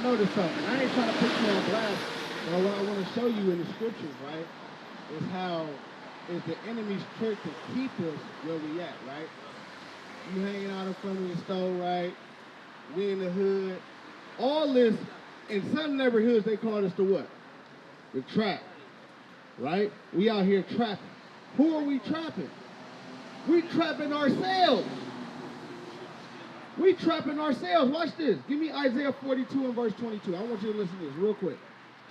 noticed something. I ain't trying to put you on blast, but what I want to show you in the scriptures, right, is how is the enemy's trick to keep us where we at, right? You hanging out in front of the store, right? We in the hood. All this, in some neighborhoods, they call this the what? The trap, right? We out here trapping. Who are we trapping? We trapping ourselves. We trapping ourselves. Watch this. Give me Isaiah 42 and verse 22. I want you to listen to this real quick.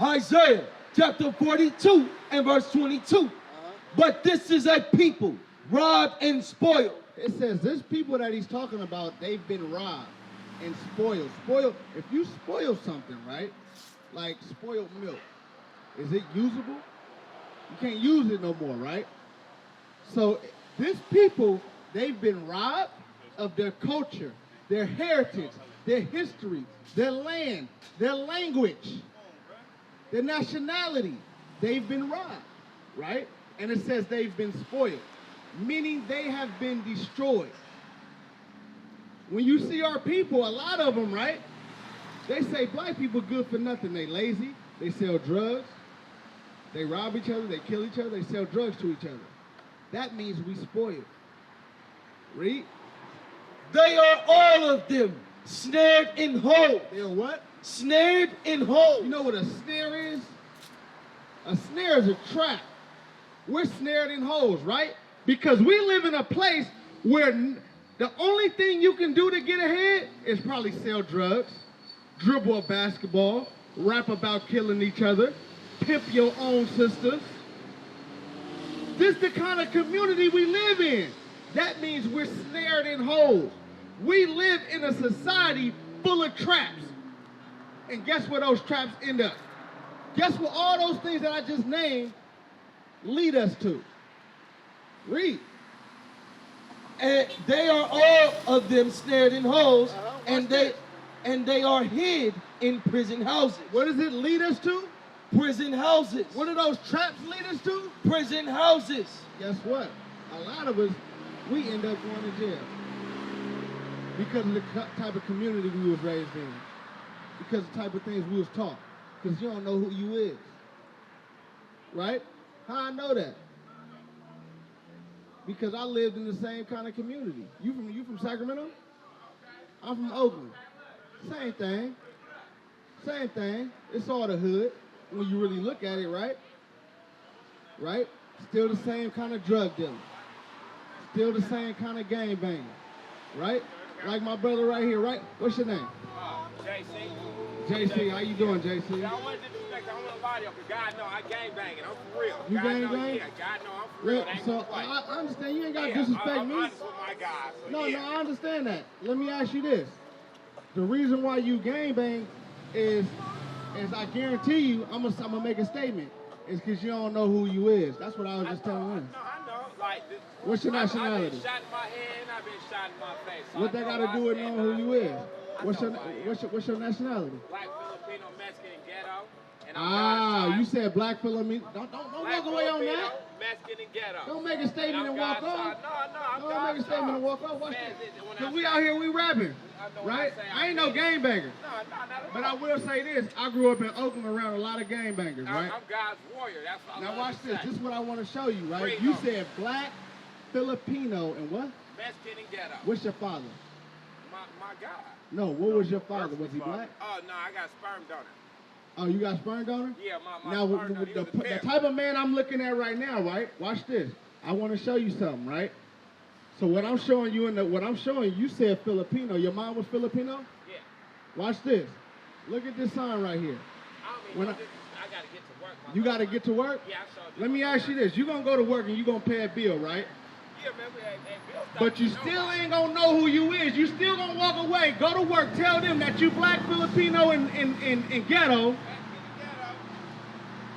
Isaiah chapter 42 and verse 22. But this is a people robbed and spoiled. It says this people that he's talking about, they've been robbed and spoiled. Spoiled. If you spoil something, right? Like spoiled milk, is it usable? You can't use it no more, right? So this people, they've been robbed of their culture, their heritage, their history, their land, their language, their nationality. They've been robbed, right? And it says they've been spoiled, meaning they have been destroyed. When you see our people, a lot of them, right? They say black people good for nothing. They lazy, they sell drugs, they rob each other, they kill each other, they sell drugs to each other. That means we spoiled. Read. They are all of them snared in holes. They are what? Snared in holes. You know what a snare is? A snare is a trap. We're snared in holes, right? Because we live in a place where the only thing you can do to get ahead is probably sell drugs, dribble a basketball, rap about killing each other, pimp your own sisters. This is the kind of community we live in. That means we're snared in holes. We live in a society full of traps. And guess where those traps end up? Guess what all those things that I just named lead us to? Read. And they are all of them snared in holes, and they are hid in prison houses. What does it lead us to? Prison houses. What do those traps lead us to? Prison houses. Guess what? A lot of us, we end up going to jail because of the type of community we was raised in, because of the type of things we was taught, because you don't know who you is, right? How I know that? Because I lived in the same kind of community. You from Sacramento? I'm from Oakland. Same thing. Same thing. It's all the hood when you really look at it, right? Right? Still the same kind of drug dealing. Still the same kind of gang banging, right? Like my brother right here, right? What's your name? JC. JC, how you doing, JC? I want to disrespect, I don't want to lie to you, because God know I gang banging. I'm for real. You God gang know, bang? Yeah, God know I'm for real. So I understand you ain't got to disrespect I'm me. honest with my guys. So No, yeah. no, I understand that. Let me ask you this. The reason why you gang bang is I guarantee you, I'm gonna make a statement, is because you don't know who you is. That's what I was just telling him. I know. Like, this, What's your nationality? I've been shot in my head and I've been shot in my face. So What that got to do with knowing who you is? What's your nationality? Black, Filipino, Mexican, and ghetto. And You said black Filipino. Don't walk away on that. Mexican and ghetto. Don't make a statement and walk off. No, Don't make a statement and walk off. Watch this. Because we out here, we rapping, right? I ain't no gang banger. No, not at all. But I will say this. I grew up in Oakland around a lot of gang bangers, right? I'm God's warrior. That's what I Now love watch to this. say. This is what I want to show you, right? Bring You on. said black, Filipino, and what? Mexican and ghetto. What's your father? My God. No, what was your father? Was he black? Oh, no, I got sperm donor. Oh, you got sperm donor? Yeah, my Now, sperm donor, he was a the pimp. type of man I'm looking at right now, right? Watch this. I want to show you something, right? So what I'm showing you you said Filipino. Your mom was Filipino? Yeah. Watch this. Look at this sign right here. I got to get to work. You got to get to work? Yeah, I sure do. Let me ask you this. You're going to go to work and you're going to pay a bill, right? Yeah, man, we ain't bills. But you still ain't going to know who you is. You still going to walk away. Go to work. Tell them that you black, Filipino, and ghetto.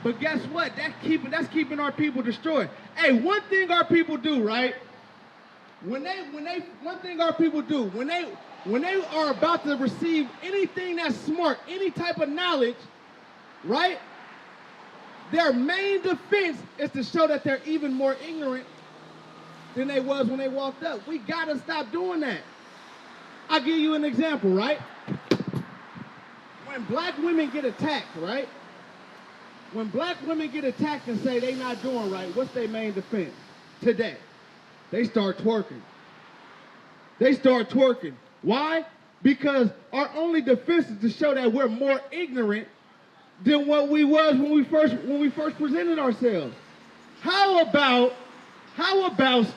But guess what? That's keeping our people destroyed. Hey, one thing our people do, right? When they are about to receive anything that's smart, any type of knowledge, right? Their main defense is to show that they're even more ignorant than they was when they walked up. We gotta stop doing that. I'll give you an example, right? when black women get attacked, right? When black women get attacked and say they not doing right, what's their main defense today? They start twerking. They start twerking. Why? Because our only defense is to show that we're more ignorant than what we was when we first presented ourselves. How about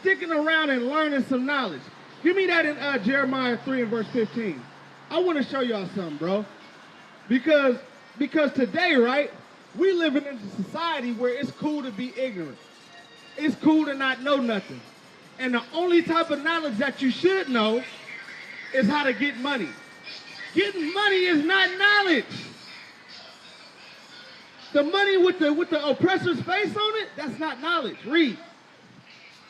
sticking around and learning some knowledge? Give me that in Jeremiah 3 and verse 15. I want to show y'all something, bro. Because today, right, we living in a society where it's cool to be ignorant. It's cool to not know nothing. And the only type of knowledge that you should know is how to get money. Getting money is not knowledge. The money with the oppressor's face on it, that's not knowledge. Read.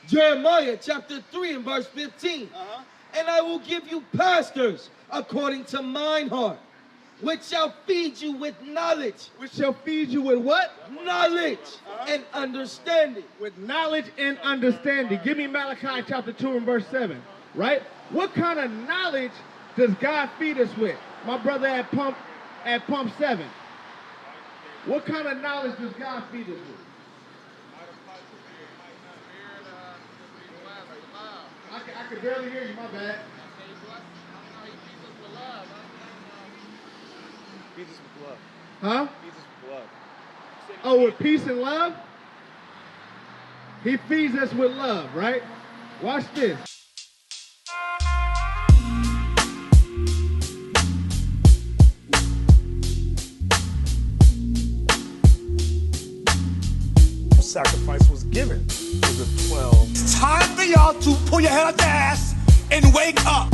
Jeremiah chapter 3 and verse 15. And I will give you pastors according to mine heart, which shall feed you with knowledge. Which shall feed you with what? Knowledge and understanding. With knowledge and understanding. Give me Malachi chapter 2 and verse 7, right? What kind of knowledge does God feed us with? My brother at pump 7. What kind of knowledge does God feed us with? I can barely hear you, my bad. Feeds us with love. Huh? Feeds us with love. Oh, with peace and love? He feeds us with love, right? Watch this. Sacrifice was given to the 12. It's time for y'all to pull your head out the ass and wake up.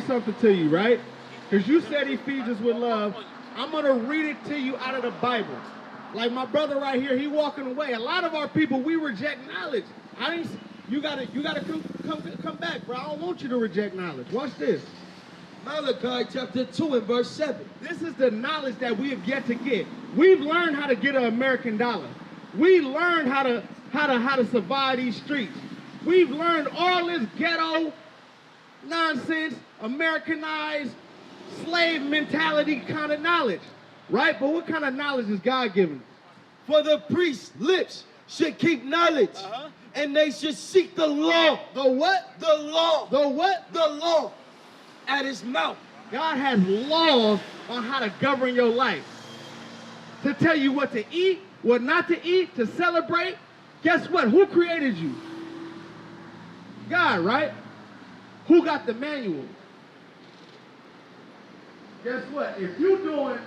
Something to you, right? Because you said he feeds us with love. I'm going to read it to you out of the Bible. Like my brother right here, he walking away. A lot of our people, we reject knowledge. You gotta come back, bro. I don't want you to reject knowledge. Watch this. Malachi chapter 2 and verse 7. This is the knowledge that we have yet to get. We've learned how to get an American dollar. We learned how to survive these streets. We've learned all this ghetto nonsense, Americanized, slave mentality kind of knowledge, right? But what kind of knowledge is God giving us? For the priest's lips should keep knowledge, and they should seek the law. The what? The law. The what? The law at his mouth. God has laws on how to govern your life. To tell you what to eat, what not to eat, to celebrate. Guess what? Who created you? God, right? Who got the manual? Guess what? If you're doing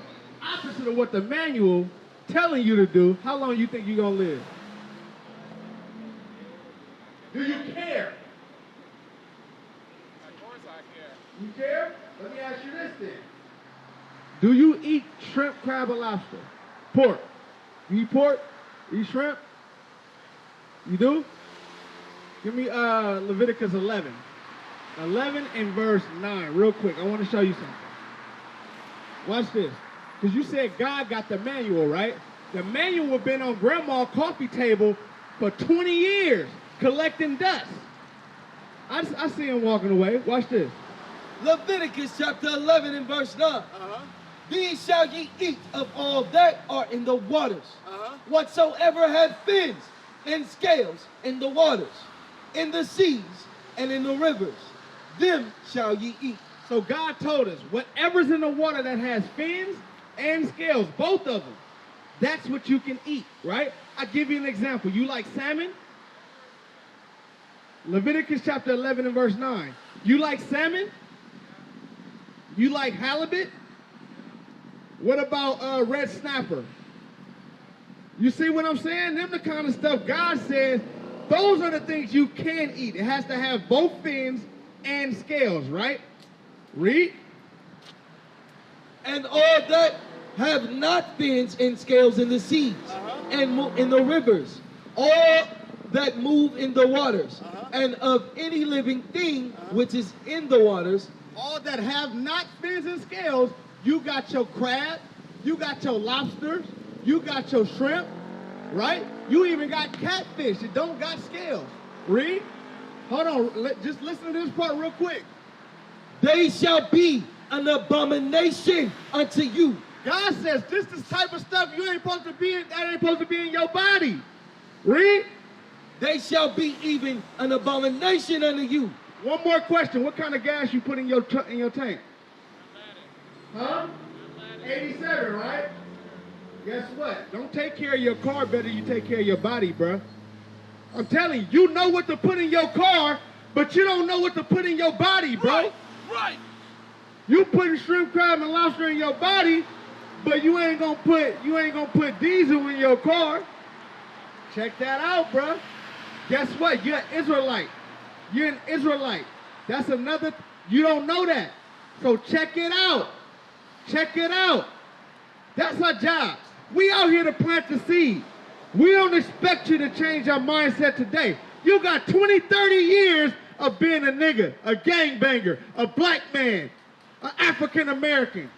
opposite of what the manual telling you to do, how long you think you're going to live? Do you care? Of course I care. You care? Let me ask you this then. Do you eat shrimp, crab, or lobster? Pork. You eat pork? You eat shrimp? You do? Give me Leviticus 11. 11 and verse 9, real quick. I want to show you something. Watch this. Because you said God got the manual, right? The manual has been on grandma's coffee table for 20 years, collecting dust. I see him walking away. Watch this. Leviticus chapter 11 and verse 9. These shall ye eat of all that are in the waters, whatsoever have fins and scales in the waters, in the seas and in the rivers. Them shall ye eat. So God told us, whatever's in the water that has fins and scales, both of them, that's what you can eat, right? I'll give you an example. You like salmon? Leviticus chapter 11 and verse 9. You like salmon? You like halibut? What about red snapper? You see what I'm saying? Them the kind of stuff God says, those are the things you can eat. It has to have both fins and scales, right? Read. And all that have not fins and scales in the seas and in the rivers, all that move in the waters, and of any living thing which is in the waters. All that have not fins and scales, you got your crab, you got your lobsters, you got your shrimp, right? You even got catfish that don't got scales. Read. Hold on, just listen to this part real quick. They shall be an abomination unto you. God says this is type of stuff you ain't supposed to be in, that ain't supposed to be in your body. Read. They shall be even an abomination unto you. One more question. What kind of gas you put in your tank? Huh? 87, right? Guess what? Don't take care of your car better than you take care of your body, bruh. I'm telling you, you know what to put in your car, but you don't know what to put in your body, bro. Right. You putting shrimp, crab, and lobster in your body, but you ain't gonna put diesel in your car. Check that out, bruh. Guess what? You're an Israelite. You're an Israelite. That's another, you don't know that. So check it out. Check it out. That's our job. We out here to plant the seed. We don't expect you to change our mindset today. You got 20, 30 years of being a nigga, a gangbanger, a black man, an African American.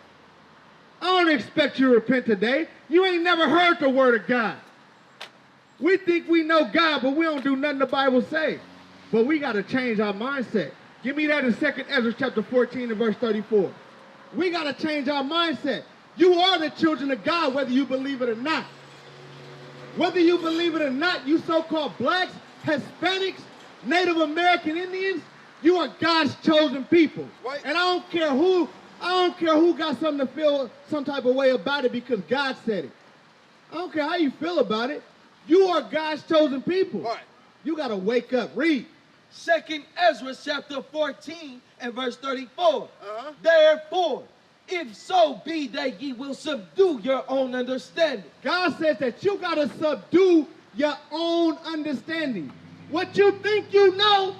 I don't expect you to repent today. You ain't never heard the word of God. We think we know God, but we don't do nothing the Bible say. But we got to change our mindset. Give me that in 2 Ezra chapter 14 and verse 34. We got to change our mindset. You are the children of God, whether you believe it or not. Whether you believe it or not, you so-called blacks, Hispanics, Native American Indians, you are God's chosen people. Right. And I don't care who got something to feel some type of way about it because God said it. I don't care how you feel about it. You are God's chosen people. Right. You got to wake up. Read. 2 Ezra chapter 14 and verse 34. Therefore, if so be that ye will subdue your own understanding. God says that you got to subdue your own understanding. What you think you know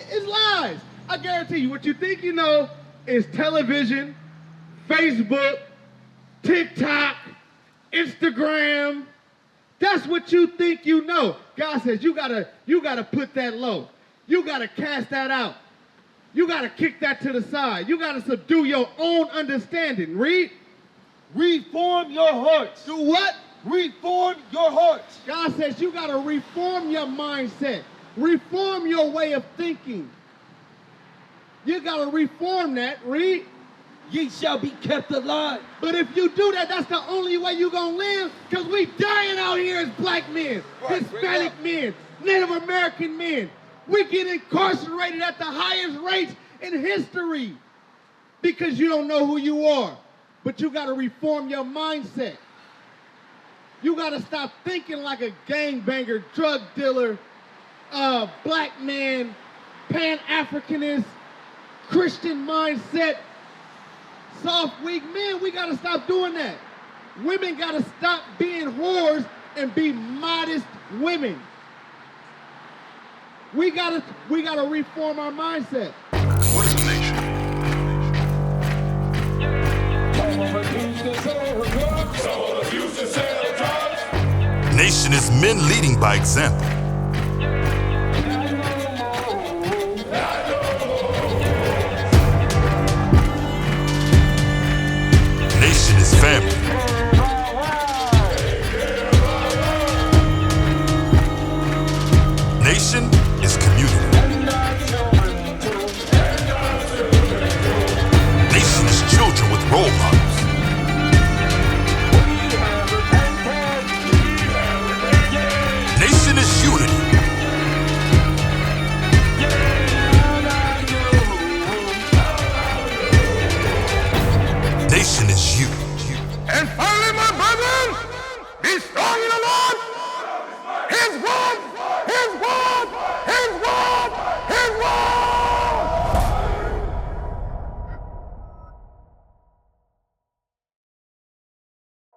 is lies. I guarantee you, what you think you know is television, Facebook, TikTok, Instagram. That's what you think you know. God says you gotta put that low. You gotta cast that out. You gotta kick that to the side. You gotta subdue your own understanding. Read. Reform your hearts. Do what? Reform your hearts. God says you gotta reform your mindset. Reform your way of thinking. You gotta reform that. Read. Ye shall be kept alive. But if you do that, that's the only way you're going to live, because we dying out here as black men, Right, Hispanic men, Native American men. We get incarcerated at the highest rates in history because you don't know who you are. But you got to reform your mindset. You got to stop thinking like a gangbanger, drug dealer, black man, Pan-Africanist, Christian mindset. Soft, weak men, we got to stop doing that. Women got to stop being whores and be modest women. We got to reform our mindset. What is a nation? Nation is men leading by example. Nation is family. Nation is community. Nation is children with role models.